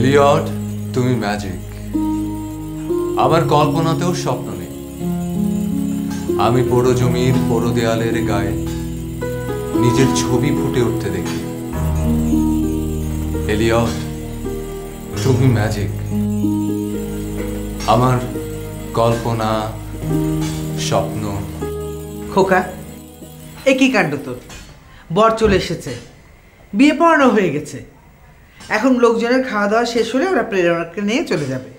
Elliot, তুমি magic. আমার কল্পনাতেও স্বপ্ন নেই আমি পোড়ো জমির পোড়ো দেয়ালের গায়ে নিজের ছবি ফুটে উঠতে দেখি। এলিয়ট, তুমি ম্যাজিক। আমার কল্পনা, স্বপ্ন। খোকা, এ কি কাণ্ড তোর? বর চলে এসেছে, বিয়ে পড়ানো হয়ে গেছে, এখন লোকজনের খাওয়া দাওয়া শেষ হলে ওরা প্রেরণাকে নিয়ে চলে যাবে,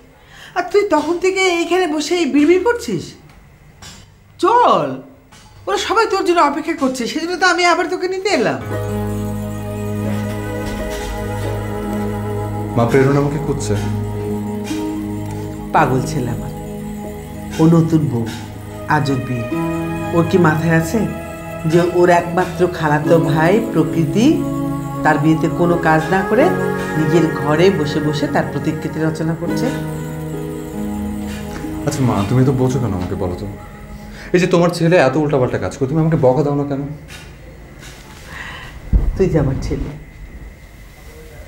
আর তুই তখন থেকে এইখানে বসে এই বিড়বিড় করছিস। চল, ওরা সবাই তোর জন্য অপেক্ষা করছে, সেজন্য তো আমি আবার তোকে নিতে এলাম। মা, প্রেরণা আমাকে খুঁজছে। পাগল ছেলে আমার, ও নতুন বউ, আজব বিয়ে। ওর কি মাথায় আছে যে ওর একমাত্র খালাতো ভাই প্রকৃতি তার বিয়েতে কোনো কাজ না করে নিজের ঘরে বসে বসে তার প্রতিকৃতি রচনা করছে? আচ্ছা মা, তুমি তো বোঝো কেন আমাকে বলো তো? এই যে তোমার ছেলে এত উল্টাপাল্টা কাজ করে, তুমি আমাকে বকা দাও না কেন? তুই যে আমার ছেলে,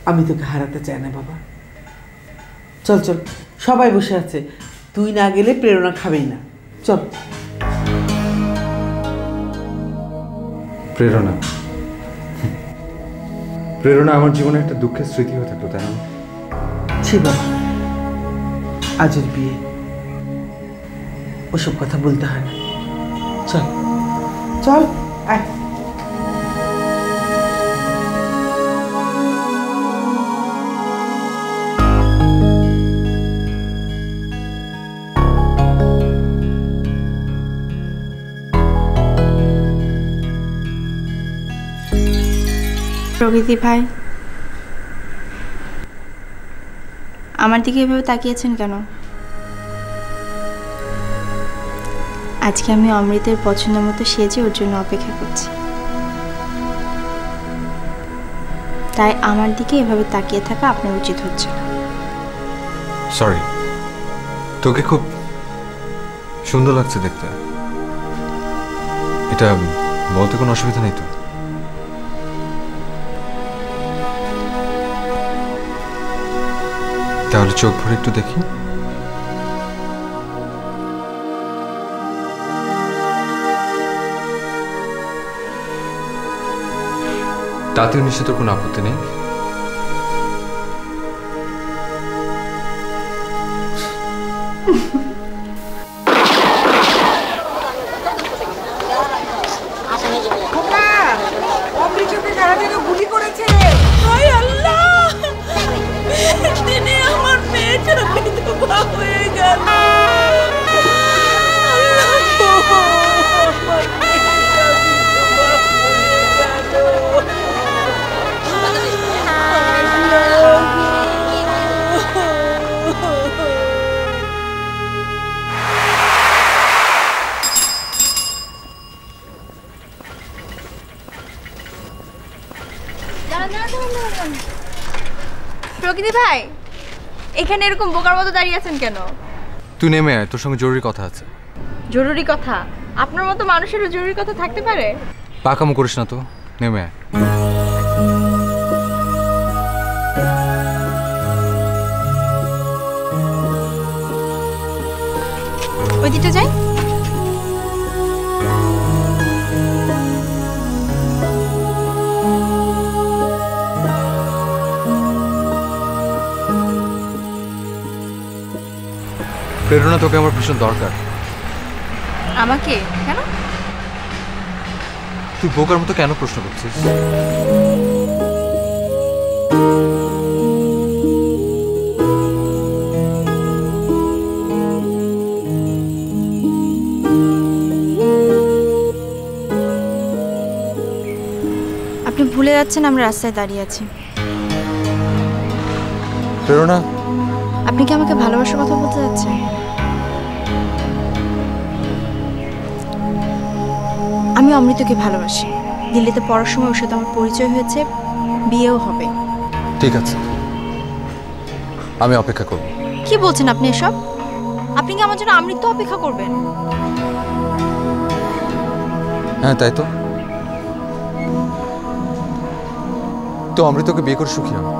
আমি তোকে হারাতে চাই না বাবা। চল চল, সবাই বসে আছে, তুই না গেলে প্রেরণা খাবেই না। চল। প্রেরণা, প্রেরণা আমার জীবনে একটা দুঃখের স্মৃতি হয়ে থাকলো, তাই না? ছি বাবা, আজের বিয়ে, ওসব কথা বলতে হয় না। চল চল, আয়। প্রকৃতি ভাই, আমার দিকে এভাবে তাকিয়েছেন কেন? আজকে আমি অমৃতের পছন্দ মতো সেজে ওর জন্য অপেক্ষা করছি, তাই আমার দিকে এভাবে তাকিয়ে থাকা আপনার উচিত হচ্ছে না। সরি, তোকে খুব সুন্দর লাগছে দেখতে। এটা বলতে কোনো অসুবিধা নেই তো? তাহলে চোখ ভরে একটু দেখি। তাতেও নিশ্চিত তোর কোনো আপত্তি নেই? গুলি করেছে। হায় আল্লাহ, দিনে আমার মেয়েটা বিধবা হয়ে গেল। প্রকৃতি ভাই, এখানে এরকম বোকার মতো দাঁড়িয়ে আছেন কেন? তুই নেমে আয়, তোর সঙ্গে জরুরি কথা আছে। জরুরি কথা? আপনার মতো মানুষেরও জরুরি কথা থাকতে পারে? পাকামো করিস না তো, নেমে আয়। ওই দিকটা যাই। প্রেরণা, তোকে আমার ভীষণ দরকার। আমাকে কেন? তুই বোকার মতো কেন প্রশ্ন করছিস? আপনি ভুলে যাচ্ছেন আমরা রাস্তায় দাঁড়িয়ে আছি। প্রেরণা, আপনি কি আমাকে ভালোবাসার কথা বলতে যাচ্ছেন? আমি অমৃতকে ভালোবাসি। দিল্লিতে পড়ার সময় ওর সাথে আমার পরিচয় হয়েছে, বিয়েও হবে। ঠিক আছে, আমি অপেক্ষা করব। কি বলছেন আপনি এসব? আপনি কি আমার জন্য অমৃত অপেক্ষা করবেন? হ্যাঁ, তাই তো। তো অমৃতকে বিয়ে করে সুখী হবে।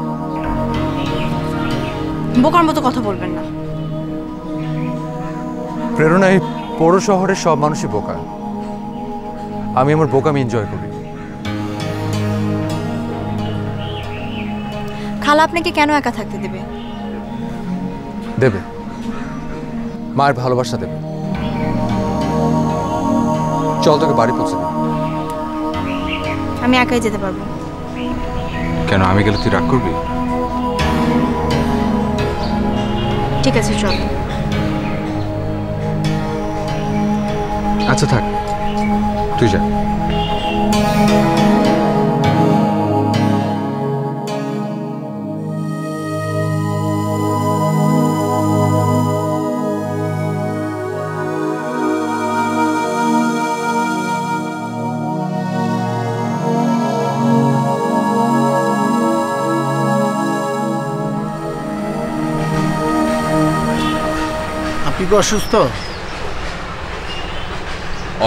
বোকার মতো কথা বলবেন না। প্রেরণা, এই পৌর শহরের সব মানুষই বোকা। আমি আমার বোকামি এনজয় করি। খালা আপনাকে কেন একা থাকতে দেবে? দেবে, মায়ের ভালোবাসা দেবে। চল তোকে বাড়ি পৌঁছে দেবে। আমি একাই যেতে পারবো। কেন, আমি গেলে তুই রাগ করবি? ঠিক আছে, চল। আচ্ছা থাক, তুই যা। আপনি কি অসুস্থ?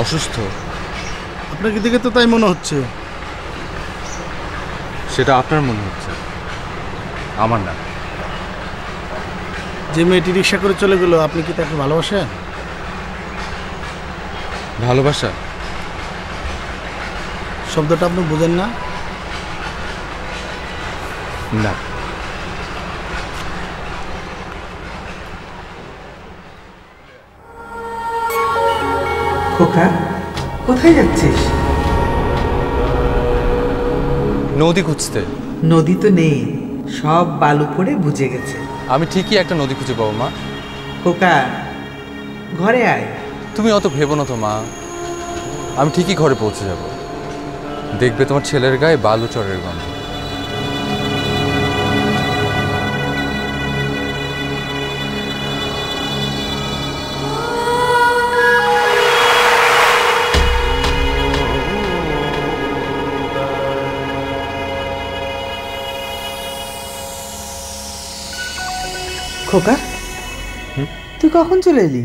অসুস্থ? আপনাকে দেখে তো তাই মনে হচ্ছে। সেটা আপনার মনে হচ্ছে, আমার না। যে মেয়েটি রিক্সা করে চলে গেল, আপনি কি তাকে ভালোবাসেন? ভালোবাসা শব্দটা আপনি বোঝেন না? না। খোকা, কোথায় যাচ্ছিস? নদী খুঁজতে। নদী তো নেই, সব বালু পড়ে বুঝে গেছে। আমি ঠিকই একটা নদী খুঁজে পাবো মা। খোকা, ঘরে আয়। তুমি অত ভেবো না তো মা, আমি ঠিকই ঘরে পৌঁছে যাব। দেখবে তোমার ছেলের গায়ে বালু চরের গন্ধ। খোকা, তুই কখন চলে এলি?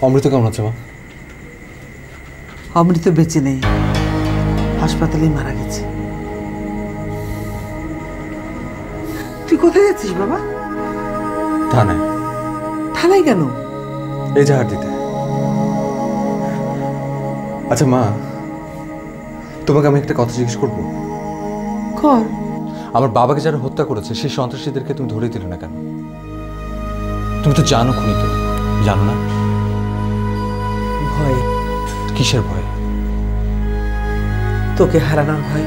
অমৃত কেমন আছে মা? অমৃত বেঁচে নেই, হাসপাতালেই মারা গেছে। তুই কোথায় যাচ্ছিস বাবা? থানায়। থানায় কেন? এই জাহার দিতে। আচ্ছা মা, তোমাকে আমি একটা কথা জিজ্ঞেস করবো? কর। আমার বাবাকে যারা হত্যা করেছে সেই সন্ত্রাসীদেরকে তুমি ধরে দিলে না কেন? তুমি তো জানো খুনিকে, জানো না? ভয়। কিসের ভয়? তোকে হারানোর ভয়।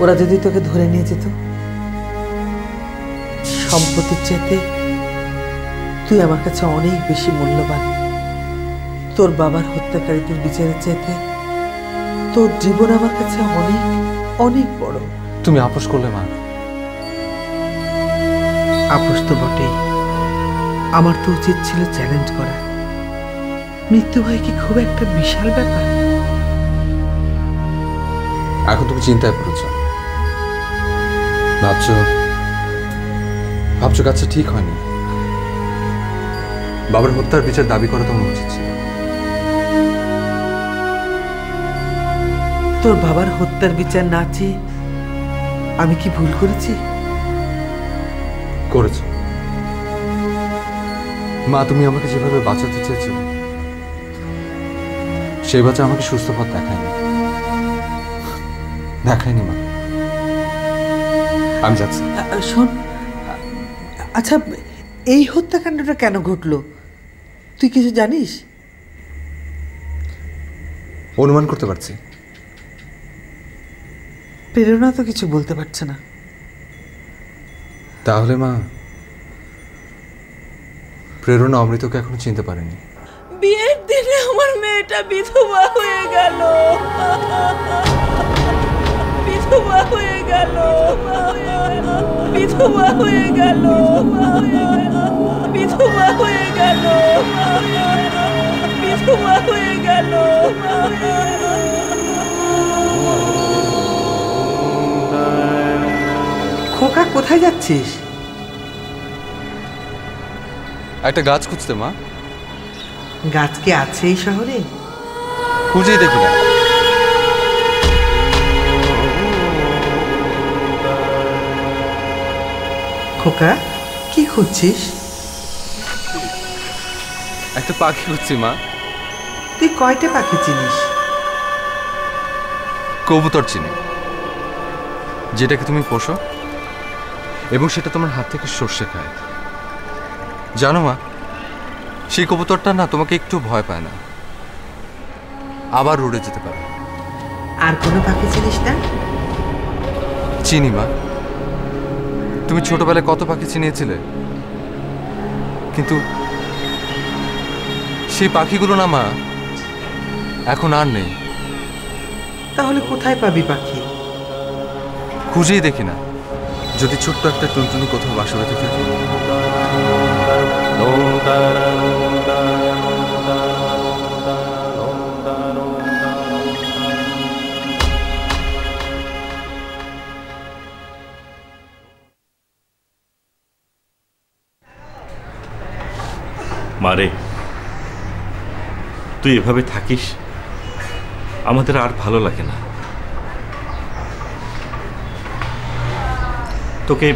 ওরা যদি তোকে ধরে নিয়ে যেত, সম্পত্তির চাইতে তুই আমার কাছে অনেক বেশি মূল্যবান। তোর বাবার হত্যাকারীদের বিচারের চাইতে তোর জীবন আমার কাছে অনেক অনেক বড়। তুমি আপোষ করলে মা? আপোষ তো বটেই, আমার তো উচিত ছিল চ্যালেঞ্জ করা। মৃত্যু ভয় কি খুব একটা বিশাল ব্যাপার? এখন তুমি চিন্তায় পড়েছো, ভাবছো ভাবছো কাজটা ঠিক হয়নি। বাবার হত্যার বিচার দাবি করা তোমার উচিত ছিল। তোর বাবার হত্যার বিচার না চেয়ে আমি কি ভুল করেছি? করেছো মা। তুমি আমাকে যেভাবে বাঁচাতে চেয়েছো, সেই বাচ্চা আমাকে সুস্থ পথ দেখায়নি মা। আমি যাচ্ছি। শোন, আচ্ছা এই হত্যাকাণ্ডটা কেন ঘটলো তুই কিছু জানিস? অনুমান করতে পারছি। প্রেরণা তো কিছু বলতে পারছে না। তাহলে মা, প্রেরণা অমৃতকে এখনো চিনতে পারেনি। বিয়ের দিনে আমার মেয়েটা বিধবা হয়ে গেল, বিধবা হয়ে গেল, বিধবা হয়ে গেল, বিধবা হয়ে গেল, বিধবা হয়ে গেল। খোকা, কোথায় যাচ্ছিস? একটা গাছ খুঁজতে মা। গাছ কি আছে এই শহরে? খুঁজেই দেখি না। খোকা, কি খুঁজছিস? একটা পাখি খুঁজছি মা। তুই কয়টা পাখি চিনিস? কবুতর চিনি, যেটাকে তুমি পোষো এবং সেটা তোমার হাত থেকে সর্ষে খায়। জানো মা, সেই কবুতরটা না তোমাকে একটু ভয় পায় না, আবার উড়ে যেতে পারে। আর কোনো পাখি চিনিস না? চিনি মা, তুমি ছোটবেলায় কত পাখি চিনিয়েছিলে, কিন্তু সেই পাখিগুলো না মা এখন আর নেই। তাহলে কোথায় পাবি পাখি? খুঁজেই দেখি না, যদি ছোট্ট একটা টুনটুনি কোথাও বাসা বেঁধে থাকে। মারে, তুই এভাবে থাকিস, আমাদের আর ভালো লাগে না। তোকে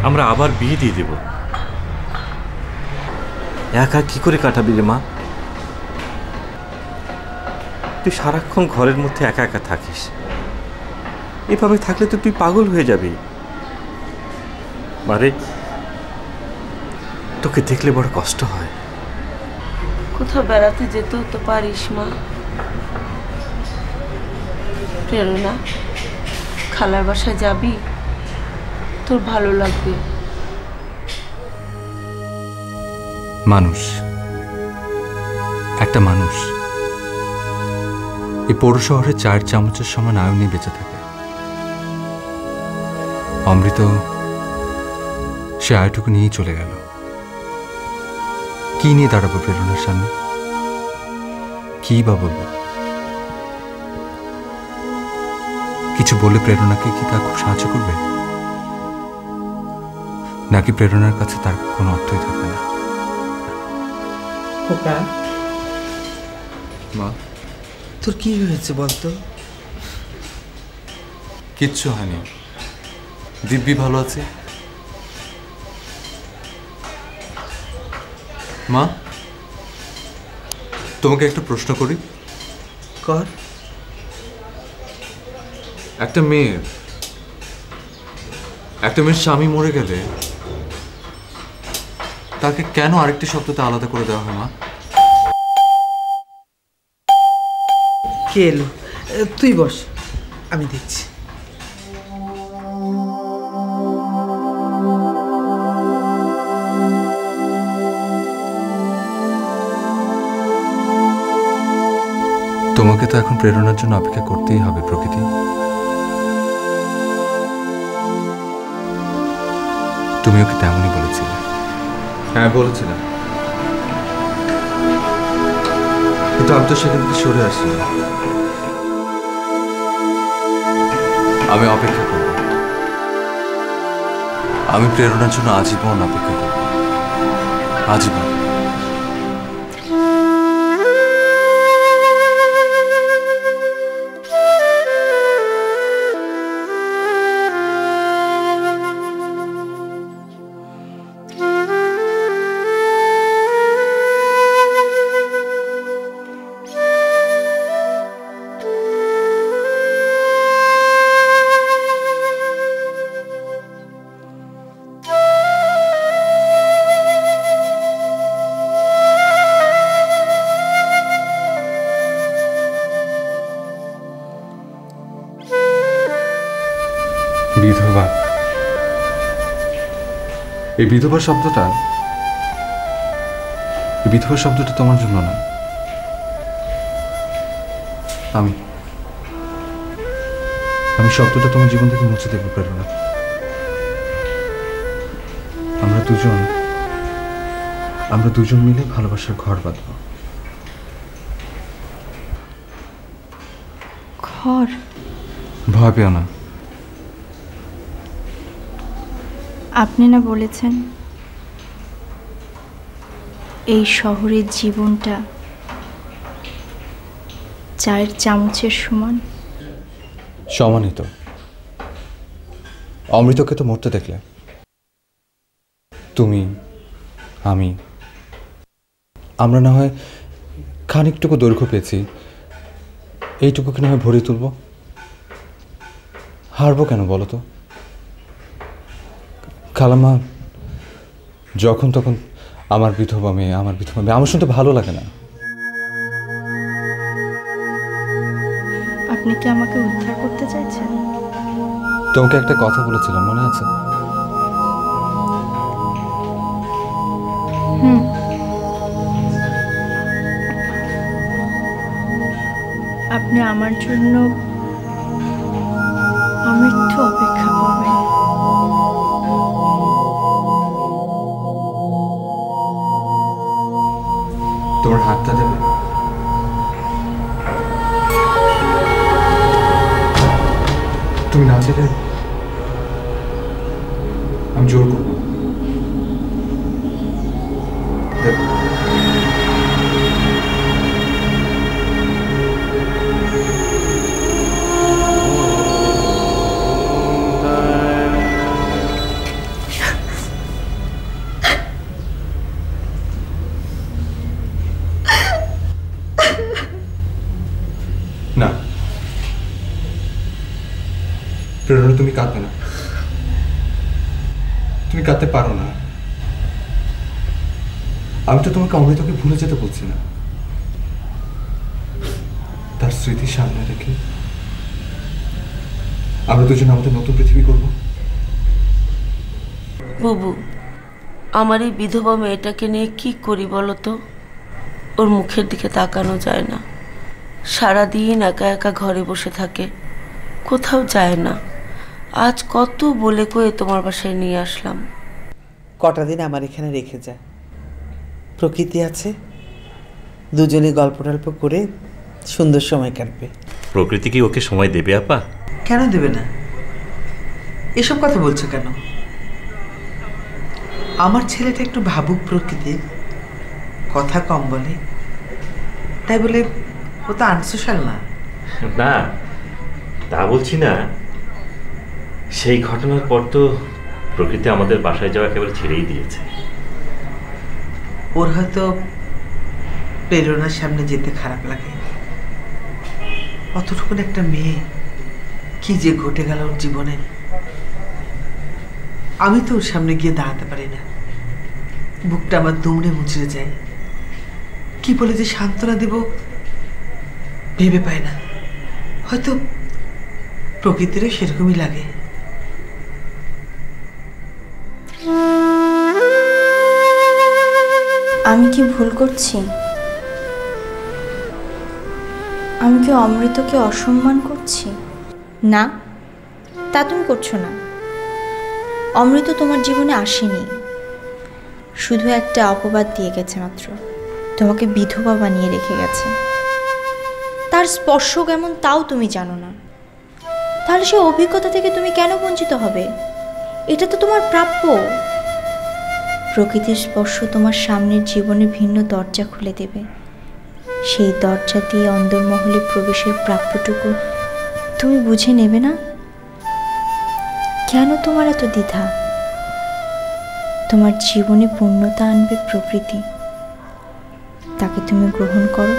আমরা আবার বিয়ে দিয়ে দেব। একা কি করে কাটাবি রে মা? তুই সারাক্ষণ ঘরের মধ্যে একা একা থাকিস, এভাবে থাকলে তো তুই পাগল হয়ে যাবি। মারে, তোকে দেখলে বড় কষ্ট হয়। কোথাও বেড়াতে যেতেও তো পারিস মা। প্রেরণা, খালার বাসায় যাবি, তোর ভালো লাগবে। মানুষ, একটা মানুষ এই পৌর শহরে 4 চামচের সমান আয়ু নিয়ে বেঁচে থাকে। অমৃত সে আয়টুকু নিয়েই চলে গেল। কি নিয়ে দাঁড়াবো প্রেরণার সামনে? কি বা বলবো? কিছু বলে প্রেরণাকে কি তা খুব সাহায্য করবে, নাকি প্রেরণার কাছে তার কোনো অর্থই থাকবে না? খোকা, মা, তোর কি হয়েছে বলতো? কিচ্ছু হয়নি, দিব্যি ভালো আছে। মা, তোমাকে একটা প্রশ্ন করি। কর। একটা মেয়ের স্বামী মরে গেলে তাকে কেন আরেকটি শব্দতে আলাদা করে দেওয়া হয় মা? কে এলো? তুই বস, আমি দেখছি। তোমাকে তো এখন প্রেরণার জন্য অপেক্ষা করতেই হবে প্রকৃতি। তুমি ওকে তেমনই বলেছিলে। হ্যাঁ বলেছিলাম, কিন্তু আমি তো সেখান থেকে সরে আসি। আমি অপেক্ষা করব, আমি প্রেরণার জন্য আজীবন অপেক্ষা করব, আজীবন। বিধবা, এই বিধবা শব্দটা তোমার জন্য না। আমি শব্দটা তোমার জীবন থেকে মুছে দেবো প্রেরণা। আমরা দুজন মিলে ভালোবাসার ঘর বাঁধব। ঘর? ভয় পেও না। আপনি না বলেছেন এই শহরের জীবনটা 4 চামচের সমান? সমানই তো। অমৃতকে তো মরতে দেখলে, তুমি, আমি, আমরা না হয় খানিকটুকু দৈর্ঘ্য পেয়েছি, এইটুকুকে না হয় ভরিয়ে তুলব। হারবো কেন বলো তো? খালাম্মা, যখন তখন আমার বিধবা মেয়ে, আমার বিধবা মেয়ে, আমার শুনতে ভালো লাগে না। আপনি কি আমাকে উদ্ধার করতে চাইছেন? তোমাকে একটা কথা বলেছিলাম, মনে আছে? আপনি আমার জন্য আমৃত্যু অপেক্ষা করবেন। তোমার হাতটা দেবে? তুমি না চাইলে আমি জোর করবো। দেবে? না, প্রেরণা, তুমি কাঁদবে না। তুমি কাঁদতে পারো না। আমি তো তোমাকে অমৃতকে ভুলে যেতে বলছি না। তার স্মৃতি সামনে রেখে আমরা দুজন আমাদের নতুন পৃথিবী করব। বুবু, আমার এই বিধবা মেয়েটাকে নিয়ে কি করি বলো তো? ওর মুখের দিকে তাকানো যায় না, সারাদিন একা একা ঘরে বসে থাকে, কোথাও যায় না। আজ কত বলে কয়ে তোমার বাসায় নিয়ে আসলাম। কটা দিন আমার এখানে রেখে যা, প্রকৃতি আছে, দুজনে গল্প টল্প করে সুন্দর সময় কাটবে। প্রকৃতি কি ওকে সময় দেবে আপা? কেন দেবে না? এসব কথা বলছো কেন? আমার ছেলেটা একটু ভাবুক প্রকৃতির, কথা কম বলে, তাই বলে ও তো আনসোশাল না। না, তা বলছি না। সেই ঘটনার পর তো প্রকৃতি আমাদের বাসায় যাওয়া একেবারে ছেড়েই দিয়েছে। ওর হয়তো প্রেরণার সামনে যেতে খারাপ লাগে। অতটুকুন একটা মেয়ে, কি যে ঘটে গেল ওর জীবনে। আমি তো ওর সামনে গিয়ে দাঁড়াতে পারি না, বুকটা আমার দুমড়ে মুচড়ে যায়। কি বলে যে সান্ত্বনা দেব ভেবে পাই না। হয়তো প্রকৃতিরও সেরকমই লাগে। আমি কি ভুল করছি? আমি কি অমৃতকে অসম্মান করছি? না, তা তুমি করছো না। অমৃত তোমার জীবনে আসেনি, শুধু একটা অপবাদ দিয়ে গেছে মাত্র। তোমাকে বিধবা বানিয়ে রেখে গেছে। তার স্পর্শ কেমন তাও তুমি জানো না। তাহলে সেই অভিজ্ঞতা থেকে তুমি কেন বঞ্চিত হবে? এটা তো তোমার প্রাপ্য। প্রকৃতির স্পর্শ তোমার সামনের জীবনের ভিন্ন দরজা খুলে দেবে। সেই দরজা দিয়ে অন্দরমহলে প্রবেশের প্রাপ্যটুকু তুমি বুঝে নেবে না? কেন তোমার এত দ্বিধা? তোমার জীবনে পূর্ণতা আনবে প্রকৃতি, তাকে তুমি গ্রহণ করো।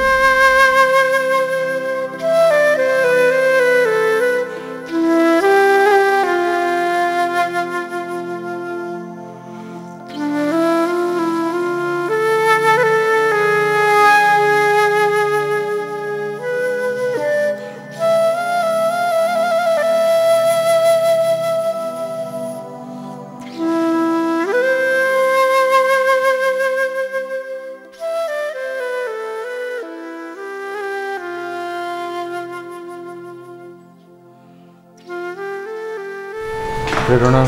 প্রেরণা,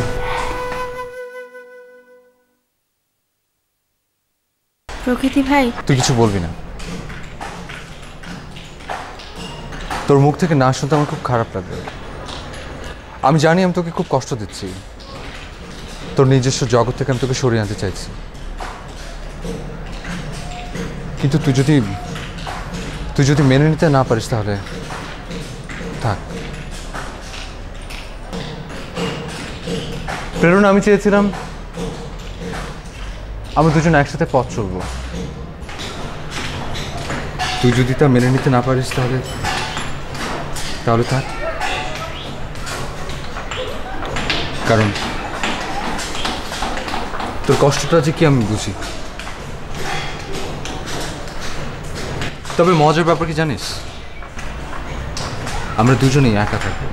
প্রকৃতি ভাই, তুই কিছু বলবি না। তোর মুখ থেকে না শুনতে আমার খুব খারাপ লাগবে। আমি জানি আমি তোকে খুব কষ্ট দিচ্ছি, তোর নিজস্ব জগৎ থেকে আমি তোকে সরিয়ে আনতে চাইছি, কিন্তু তুই যদি মেনে নিতে না পারিস তাহলে থাক। প্রেরণা, আমি চেয়েছিলাম আমরা দুজন একসাথে পথ চলবো। তুই যদি তা মেনে নিতে না পারিস তাহলে তাহলে থাক। কারণ তোর কষ্টটা যে কি আমি বুঝি। তবে মজার ব্যাপার কি জানিস, আমরা দুজনেই একা থাকবো।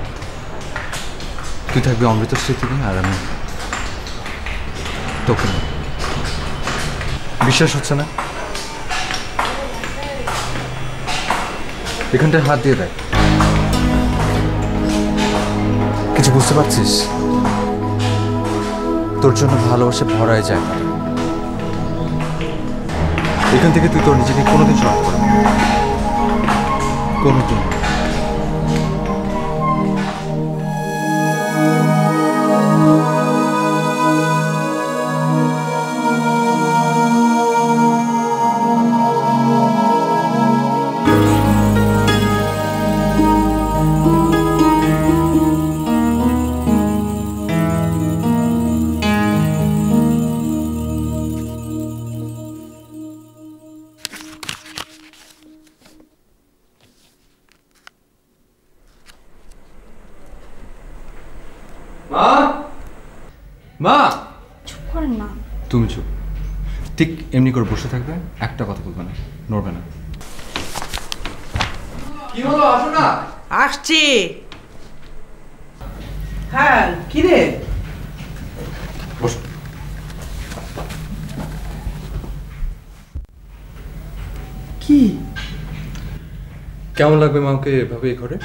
তুই থাকবি অমৃত স্মৃতি নিয়ে, আর আমি তোকে নিয়ে। বিশ্বাস হচ্ছে না? এখানটায় হাত দিয়ে দেখ। কিছু বুঝতে পারছিস? তোর জন্য ভালোবাসা ভরাই যায় না। এখান থেকে তুই তোর নিজেকে কোনোদিন সরাতে পারবি না, কোনোদিন। মা, মা, চুপ কর না। তুমি চুপ। ঠিক এমনি করে বসে থাকবে, একটা কথা বলবে না, নড়বে না। কি হলো, আসো না। আসছি। হ্যাঁ, কি রে? বস। কি কেমন লাগবে মাকে এভাবে এই ঘরে?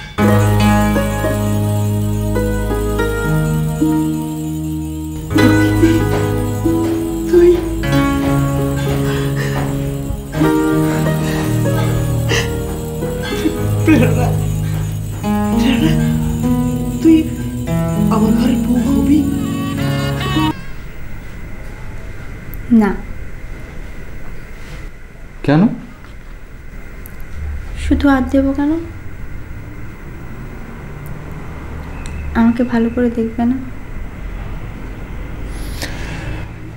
তুই প্রেরণা, তুই আমার ঘরের বউ হবি না। কেন? শুধু হাত দেবো কেন? আমাকে ভালো করে দেখবে না?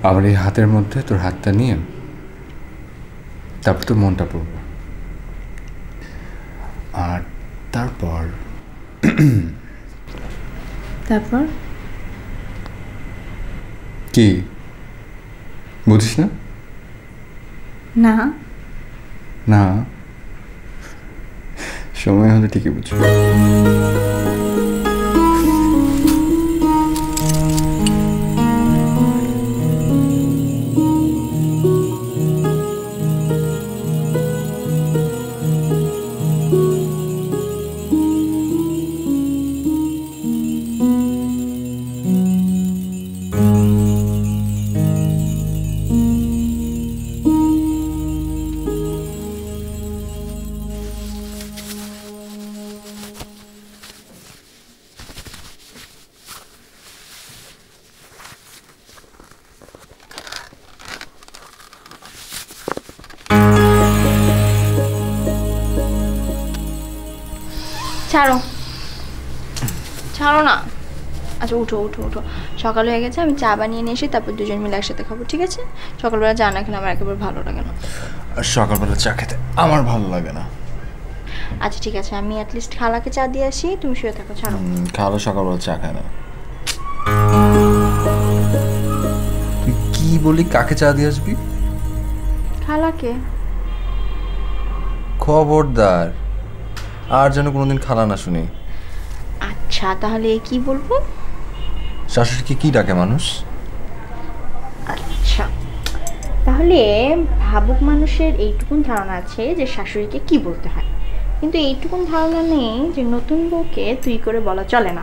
আমার এই হাতের মধ্যে তোর হাতটা নিয়ে তারপর তোর মনটা পড়বো, আর তারপর তারপর কি বুঝিস না? না, না, সময় হলে ঠিকই বুঝবি। ছাড়ো, ছাড়ো না। আচ্ছা উঠো উঠো উঠো, সকাল হয়ে গেছে, আমি চা বানিয়ে নিয়ে এসে তারপর দুজন মিলে একসাথে খাবো, ঠিক আছে? সকালবেলা চা না খেলে আমার একেবারে ভালো লাগে না। সকালবেলা চা খেতে আমার ভালো লাগে না। আচ্ছা ঠিক আছে, আমি অ্যাটলিস্ট খালাকে চা দিয়ে আসি, তুমি শুয়ে থাকো। ছাড়ো। খালো সকালবেলা চা খায় না। তুই কি বলি, কাকে চা দিয়ে আসবি? খালাকে। খবরদার, আর যেন কোনোদিন খালা না শুনি। আচ্ছা তাহলে কি বলবো? শাশুড়িকে কি ডাকে মানুষ? আচ্ছা তাহলে ভাবুক মানুষের এইটুকুন ধারণা আছে যে শাশুড়িকে কি বলতে হয়, কিন্তু এইটুকুন ধারণা নেই যে নতুন বউকে তুই করে বলা চলে না।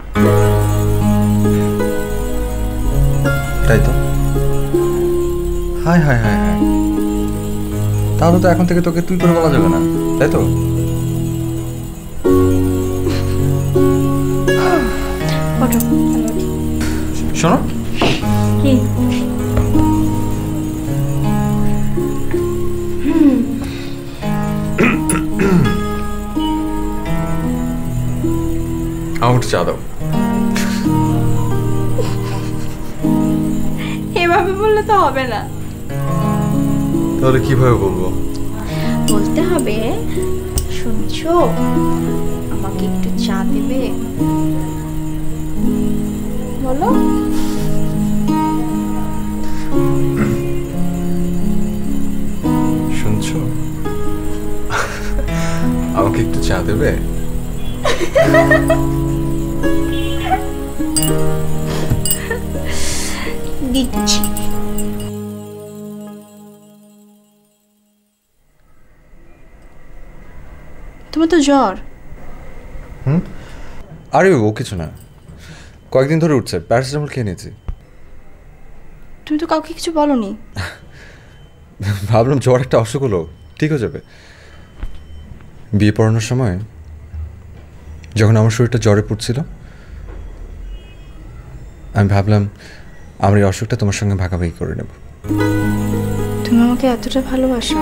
তাই তো? হায় হায় হায় হায়, তাহলে তো এখন থেকে তোকে তুই করে বলা যাবে না, তাই তো? শোনো কি? আমার চা দাও। এভাবে বললে তো হবে না। তাহলে কিভাবে বলবো? বলতে হবে, শুনছো, আমাকে একটু চা দেবে? বলো। শুনছো, আমাকে একটু চা দেবে? দিচ্ছি। তোমার তো জ্বর। আরে ও কিছু না, কয়েকদিন ধরে উঠছে, প্যারাসিটামল খেয়ে নিয়েছি। তুমি তো কাউকে কিছু বলনি। ভাবলাম জ্বর একটা অসুখ হলো, ঠিক হয়ে যাবে। বিয়ে পড়ানোর সময় যখন আমার শরীরটা জ্বরে পড়ছিল, আমি ভাবলাম আমার এই অসুখটা তোমার সঙ্গে ভাগাভাগি করে নেব। তুমি আমাকে এতটা ভালোবাসো,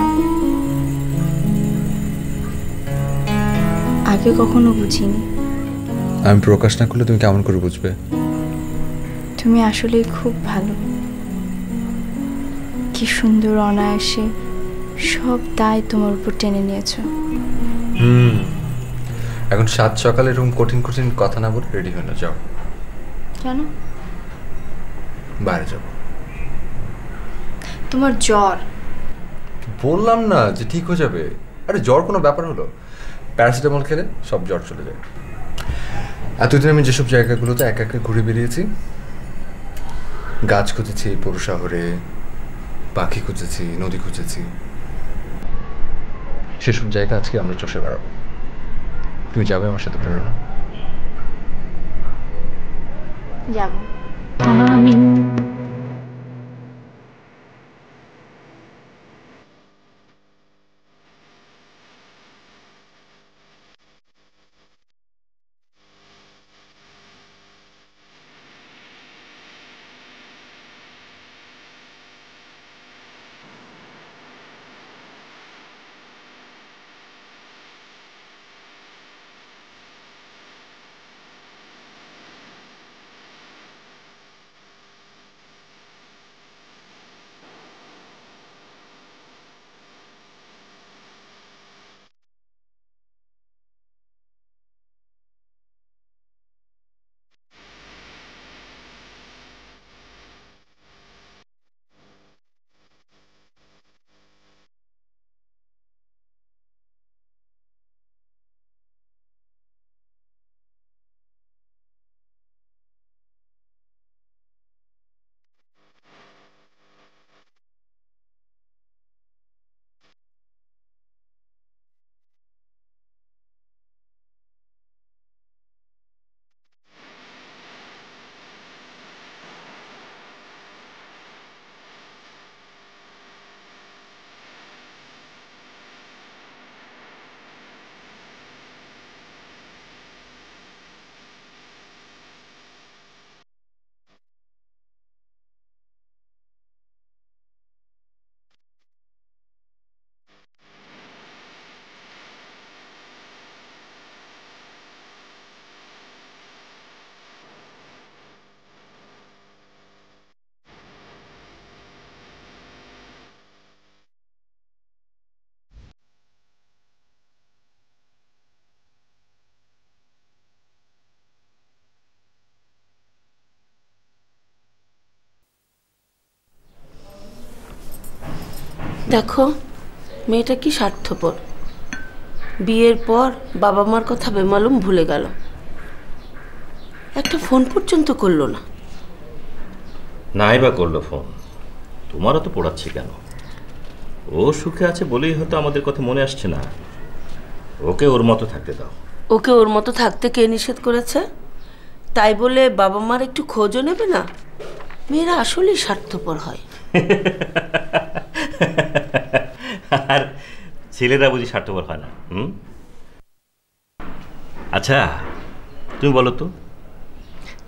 আগে কখনো বুঝিনি। আমি প্রকাশ না করলে তুমি কেমন করে বুঝবে? তুমি আসলেই খুব ভালো। কি সুন্দর অনায়াসে সব দায় তোমার উপর টেনে নিয়েছো। এখন সাত সকালে এরকম কঠিন কঠিন কথা না বলে রেডি হয়ে না, যাও। কেন? বাইরে যাব। তোমার জ্বর। বললাম না যে ঠিক হয়ে যাবে। আরে জ্বর কোনো ব্যাপার হলো? প্যারাসিটামল খেলে সব জ্বর চলে যায়। এতদিন আমি যেসব জায়গাগুলোতে একা একা ঘুরে বেরিয়েছি, গাছ খুঁজেছি পৌর শহরে, পাখি খুঁজেছি, নদী খুঁজেছি, সেসব জায়গা আজকে আমরা চষে বেড়াবো। তুমি যাবে আমার সাথে প্রেরণা? যাব। দেখো মেয়েটা কি স্বার্থপর। বিয়ের পর বাবা মার কথা বেমালুম ভুলে গেল, একটা ফোন পর্যন্ত করলো না। নাই বা করলো ফোন, তোমারও তো পড়াচ্ছি কেন? ও সুখে আছে বলেই হয়তো আমাদের কথা মনে আসছে না। ওকে ওর মতো থাকতে দাও। ওকে ওর মতো থাকতে কে নিষেধ করেছে? তাই বলে বাবা মার একটু খোঁজও নেবে না? মেয়েরা আসলেই স্বার্থপর হয়। আর ছেলেরা বুঝি স্বার্থপর হয় না? আচ্ছা তুমি বলো তো,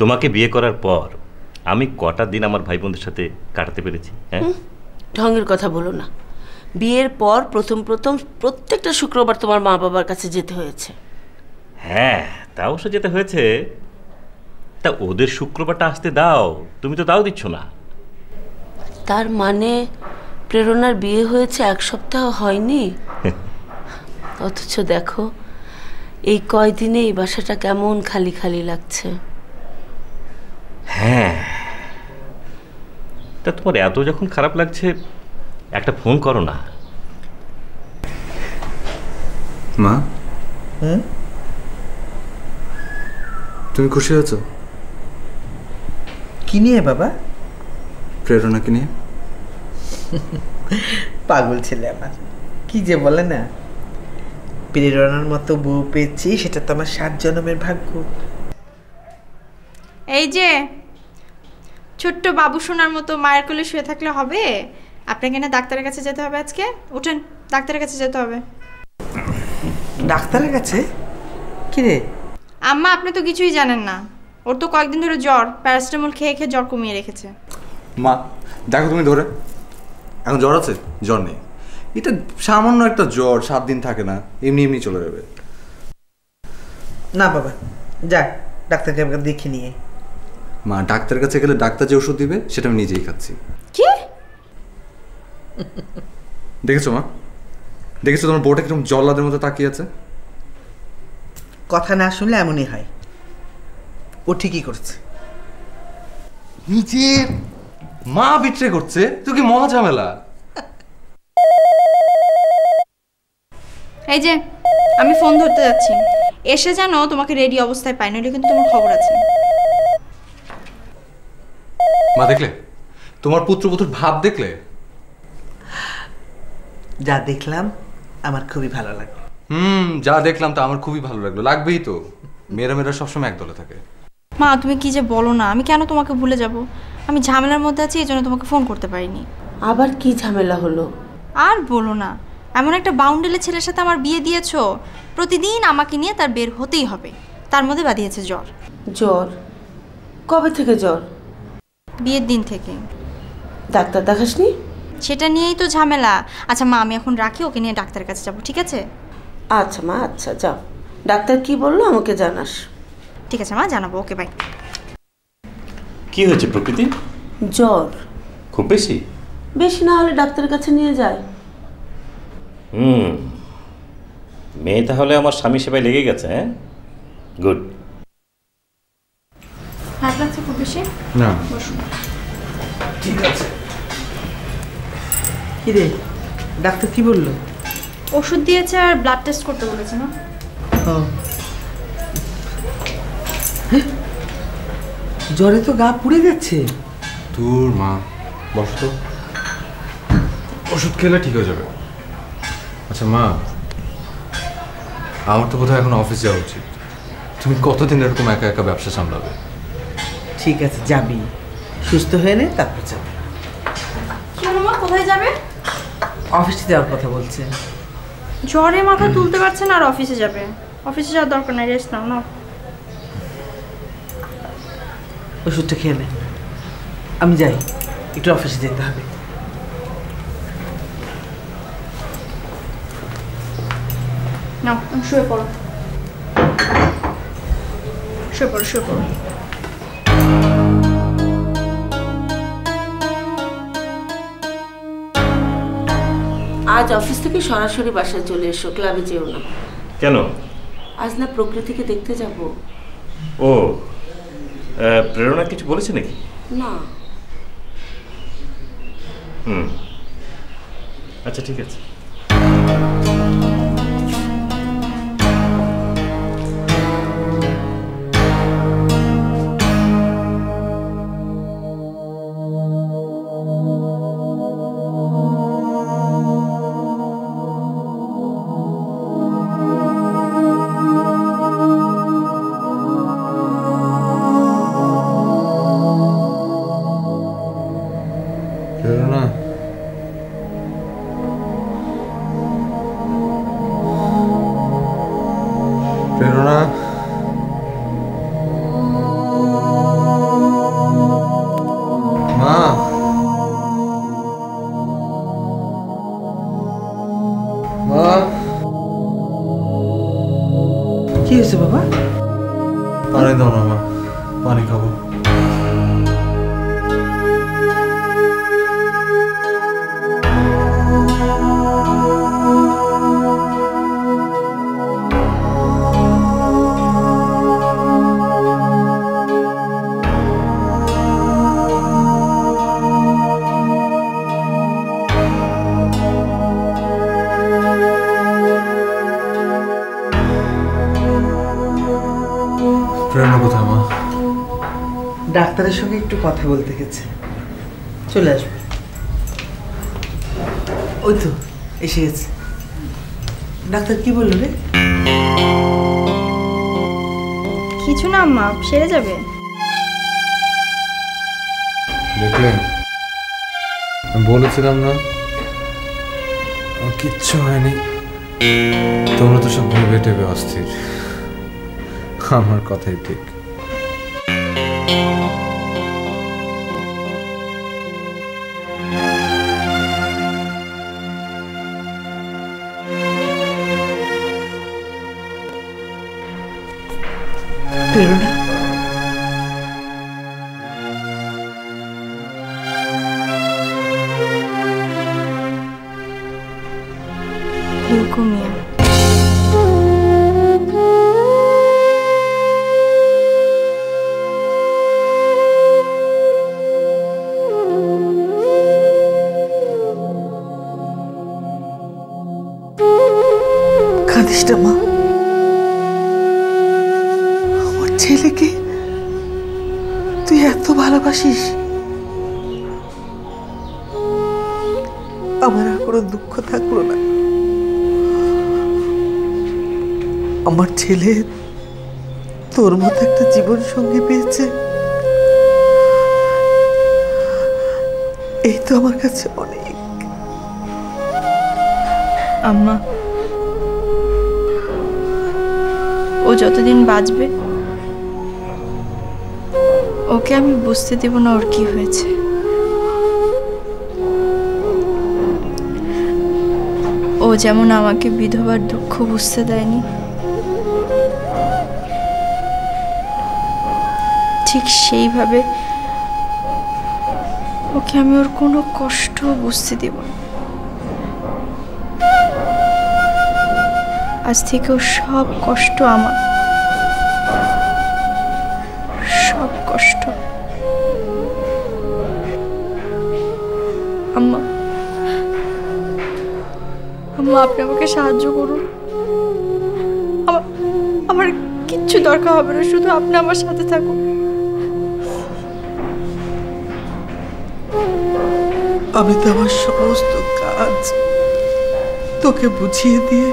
তোমাকে বিয়ে করার পর আমি কটা দিন আমার ভাই বোনদের সাথে কাটাতে পেরেছি? হ্যাঁ, ঢঙের কথা বলো না। বিয়ের পর প্রথম প্রত্যেকটা শুক্রবার তোমার মা বাবার কাছে যেতে হয়েছে। হ্যাঁ তা অবশ্য যেতে হয়েছে। তা ওদের শুক্রবারটা আসতে দাও, তুমি তো তাও দিচ্ছ না। তার মানে প্রেরণার বিয়ে হয়েছে 1 সপ্তাহ হয়নি, অথচ দেখো এই কয়দিনে এই বাসাটা কেমন খালি খালি লাগছে। হ্যাঁ, তা তোমার এত যখন খারাপ লাগছে একটা ফোন করো না। মা, তুমি খুশি হয়েছো? কি নিয়ে বাবা? প্রেরণাকে নিয়ে। পাগল ছেলে আমার, কি যে বলে না, প্রেরণার মতো বউ পেয়েছি, সেটা তো আমার 7 জন্মের ভাগ্য। এই যে ছোট্ট বাবু সোনার মতো মায়ের কোলে শুয়ে থাকলে হবে? আপনাকে না ডাক্তারের কাছে যেতে হবে আজকে। উঠেন, ডাক্তারের কাছে যেতে হবে। ডাক্তারের কাছে? কি রে? আম্মা, আপনি তো কিছুই জানেন না। ওর তো কয়েকদিন ধরে জ্বর, প্যারাসিটামল খেয়ে খেয়ে জ্বর কমিয়ে রেখেছে। মা দেখো, তুমি ধরে এখন জ্বর আছে? জ্বর নেই, এটা সামান্য একটা জ্বর, 7 দিন থাকে না, এমনি এমনি চলে যাবে। না বাবা, যা ডাক্তারকে একবার দেখে নিয়ে। মা, ডাক্তারের কাছে গেলে ডাক্তার যে ওষুধ দিবে সেটা আমি নিজেই খাচ্ছি। কি দেখেছো মা? দেখেছো তোমার বউটা কিরকম জল্লাদের মতো তাকিয়ে আছে? কথা না শুনলে এমনই হয়। ও ঠিকই করছে। নিজের মা বিট্রে করছে, তুই কি মহা ঝামেলা। এই যে আমি ফোন ধরতে যাচ্ছি, এসে যেন তোমাকে রেডি অবস্থায় পাই, নইলে কিন্তু তোমার খবর আছে। মা দেখলে তোমার পুত্রবধূর ভাব? দেখলে? যা দেখলাম আমার খুবই ভালো লাগলো। যা দেখলাম তা আমার খুবই ভালো লাগলো, লাগবেই তো। মেয়েরা মেয়েরা সবসময় একদলে থাকে। মা, তুমি কি যে বলো না, আমি কেন তোমাকে ভুলে যাব? আমি ঝামেলার মধ্যে আছি, এই জন্য তোমাকে ফোন করতে পারিনি। আবার কি ঝামেলা হলো? আর বলো না, এমন একটা বাউন্ডেলে ছেলের সাথে আমার বিয়ে দিয়েছো, প্রতিদিন আমাকে নিয়ে তার বের হতেই হবে, তার মধ্যে বাঁধিয়েছে জ্বর। জ্বর? কবে থেকে জ্বর? বিয়ের দিন থেকে। ডাক্তার দেখাসনি? সেটা নিয়েই তো ঝামেলা। আচ্ছা মা, আমি এখন রাখি, ওকে নিয়ে ডাক্তারের কাছে যাবো, ঠিক আছে? আচ্ছা মা, আচ্ছা যাও। ডাক্তার কি বললো আমাকে জানাস। ঠিক আছে মা, জানাবো। ওকে, বাই। কি হয়েছে প্রকৃতি? জ্বর। খুব বেশি? বেশি না হলে ডাক্তারের কাছে নিয়ে যায়। মেয়ে তাহলে আমার স্বামী সেবায় লেগে গেছে। হ্যাঁ, গুড। খারাপ লাগছে খুব বেশি? না, বসুন। ঠিক আছে। কি রে, ডাক্তার কি বললো? ওষুধ দিয়েছে আর ব্লাড টেস্ট করতে বলেছে না? জ্বরে তো গা পুড়ে যাচ্ছে। তোর মা, বস তো, ওষুধ খেলে ঠিক হয়ে যাবে। আচ্ছা মা, আমার তো বোধহয় এখন অফিস যাওয়া উচিত। তুমি কতদিন এরকম একা একা ব্যবসা সামলাবে? ঠিক আছে, যাবি, সুস্থ হয়ে নে, তারপর যাবে। কি হলো মা, কোথায় যাবে? অফিসে যাওয়ার কথা বলছে। জ্বরে মাথা তুলতে পারছে না আর অফিসে যাবে? অফিসে যাওয়ার দরকার নাই, রেস্ট নাও না। ওষুধটা খেয়ে নে, আমি যাই, একটু অফিসে যেতে হবে। নাও, শুয়ে পড়ো, শুয়ে পড়ো, শুয়ে পড়ো। আজ অফিস থেকে সরাসরি বাসায় চলে এসো, ক্লাবে যেও না। কেন? আজ না প্রকৃতিকে দেখতে যাব। ও, প্রেরণা কিছু বলেছে নাকি? না। আচ্ছা ঠিক আছে। প্রেরণা, প্রেরণা, মা, মা, কি হয়েছে বাবা? পানি দাও না মা, পানি খাবো। প্রেরণা কোথায় মা? ডাক্তারের সঙ্গে একটু কথা বলতে গেছে, চলে আসবে। ওই তো এসে গেছে। ডাক্তার কি বললো রে? কিছু না আম্মা, সেরে যাবে। দেখলেন, আমি বলেছিলাম না কিচ্ছু হয়নি। তোমরা তো সব ভেবে টেবে অস্থির। আমার কথাই ঠিক। প্রেরণা, লিউকোমিয়া। কাঁদিস না মা, আমার ছেলেকে তুই এত ভালোবাসিস। আমার আর কোনো দুঃখ থাকলো না। আমার ছেলে তোর মতো একটা জীবন সঙ্গী পেয়েছে, এই তো আমার কাছে অনেক। আম্মা, ও যতদিন বাঁচবে ওকে আমি বুঝতে দেব না ওর কি হয়েছে। ও যেমন আমাকে বিধবার দুঃখ বুঝতে দেয়নি, ঠিক সেইভাবে ওকে আমি ওর কোনো কষ্ট বুঝতে দেব না। আজ থেকে ওর সব কষ্ট আমার, সব কষ্ট। আম্মা, আম্মা আপনি আমাকে সাহায্য করুন। আমার কিচ্ছু দরকার হবে না, শুধু আপনি আমার সাথে থাকুন। আমি তো আমার সমস্ত কাজ তোকে বুঝিয়ে দিয়ে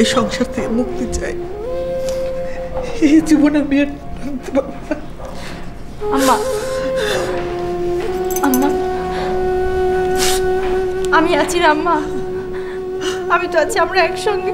এই সংসার থেকে মুক্তি চাই। এই জীবন আমি আর টানতে পারবো না। আম্মা, আম্মা আমি আছি রে আম্মা, আমি তো আছি, আমরা একসঙ্গে।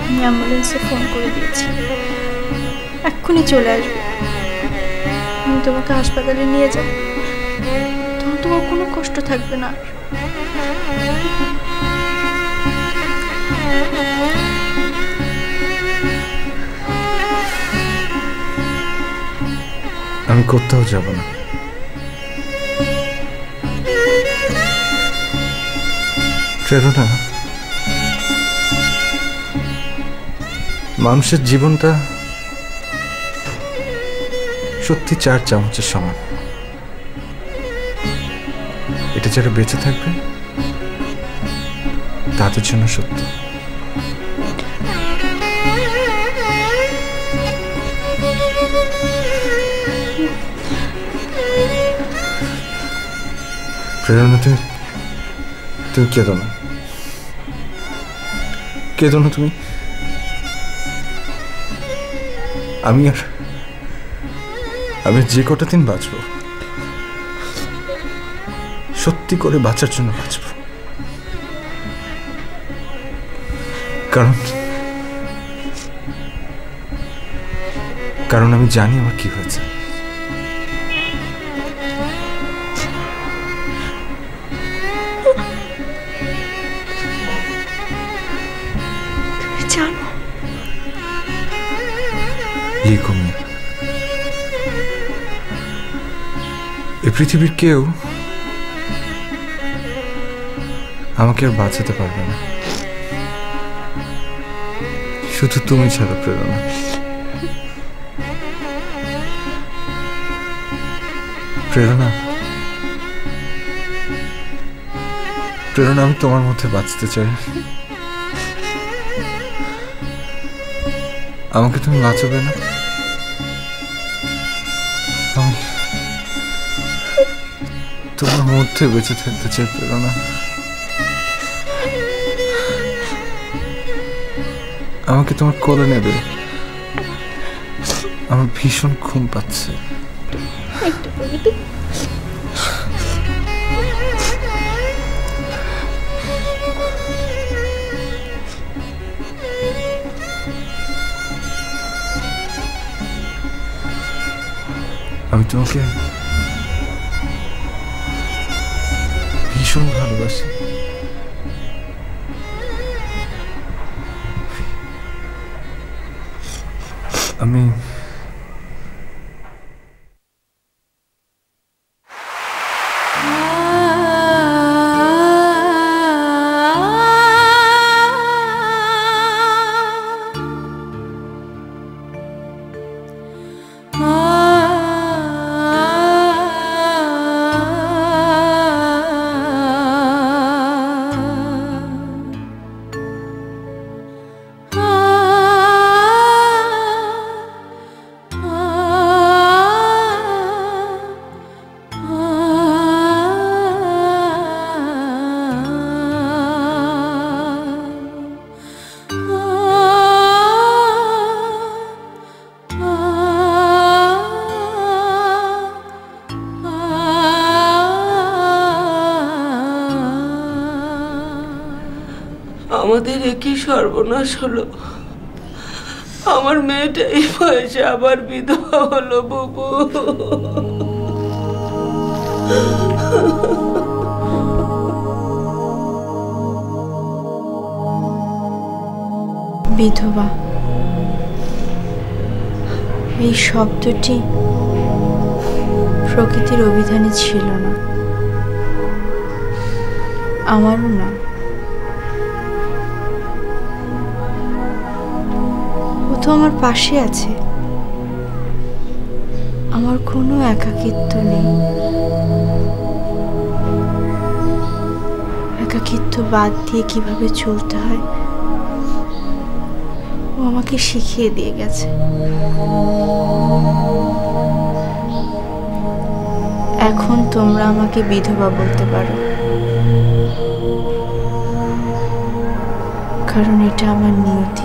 আমি অ্যাম্বুলেন্সে ফোন করে দিয়েছি, এক্ষুনি চলে আসবে। আমি তোমাকে হাসপাতালে নিয়ে যাব, তখন তোমার কোনো কষ্ট থাকবে না। আমি কোথাও যাব না। প্রেরণা, মানুষের জীবনটা সত্যি 4 চামচের সমান। এটা যারা বেঁচে থাকবে তাদের জন্য সত্য। প্রেরণা, তুমি কেঁদো না, কেঁদো না তুমি। আমি যে কটা দিন বাঁচবো সত্যি করে বাঁচার জন্য বাঁচবো, কারণ আমি জানি আমার কি হয়েছে। জানো লিখো মিয়া, এ পৃথিবীর কেউ আমাকে আর বাঁচাতে পারবে না, শুধু তুমি ছাড়া প্রেরণা। প্রেরণা, প্রেরণা, আমি তোমার মধ্যে বাঁচতে চাই। আমাকে তুমি বাঁচাবে না? আমি তোমার মধ্যে বেঁচে থাকতে চাই প্রেরণা। আমাকে তোমার কোলে নেবে? আমার ভীষণ ঘুম পাচ্ছে। আমি তোমাকে ভীষণ ভালোবাসি। আমি আমাদের একই সর্বনাশ হলো। আমার মেয়েটা এই বয়সে আবার বিধবা হলো বুবু। বিধবা এই শব্দটি প্রকৃতির অভিধানে ছিল না, আমারও না। ও তো আমার পাশে আছে, আমার কোনো একাকিত্ব নেই। একাকিত্ব বাদ দিয়ে কিভাবে চলতে হয় ও আমাকে শিখিয়ে দিয়ে গেছে। এখন তোমরা আমাকে বিধবা বলতে পারো, কারণ এটা আমার নিয়তি।